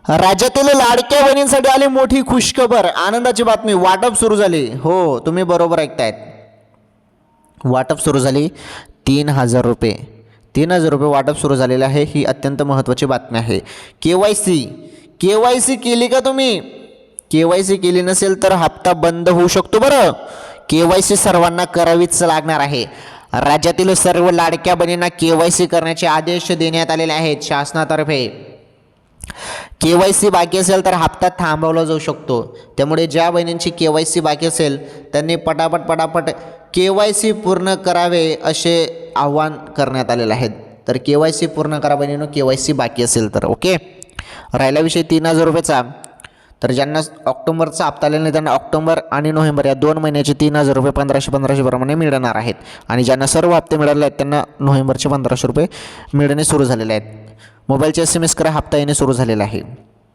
राज्यातील लाडक्या बहिणींसाठी आली मोठी खुशखबर, आनंदाची बातमी. वाटप सुरू झाली. हो, तुम्ही बरोबर ऐकतायत. वाटप सुरू झाली. 3,000 रुपये 3,000 रुपये वाटप सुरू झालेलं आहे. ही अत्यंत महत्त्वाची बातमी आहे. KYC केली का तुम्ही? KYC केली नसेल तर हप्ता बंद होऊ शकतो बरं. KYC सर्वांना करावीच लागणार आहे. राज्यातील सर्व लाडक्या बहिणींना KYC करण्याचे आदेश देण्यात आलेले आहेत शासनातर्फे. KYC बाकी असेल तर हप्ता थांबवला जाऊ शकतो. त्यामुळे ज्या बहिणींची KYC बाकी असेल त्यांनी पटापट KYC पूर्ण करावे असे आवाहन करण्यात आलेले आहे. तर KYC पूर्ण करा बहिणींनो, KYC बाकी असेल तर. ओके. राहिला विषय 3,000 रुपयेचा. तर ज्यांना ऑक्टोबरचा हप्ता आलेला नाही त्यांना ऑक्टोबर आणि नोव्हेंबर या 2 महिन्याचे 3,000 रुपये 1,500 प्रमाणे मिळणार आहेत. आणि ज्यांना सर्व हप्ते मिळाले आहेत त्यांना नोव्हेंबरचे 1,500 रुपये मिळणे सुरू झालेले आहेत. मोबाईलचे SMS करा, हप्ता येणे सुरू झालेला आहे.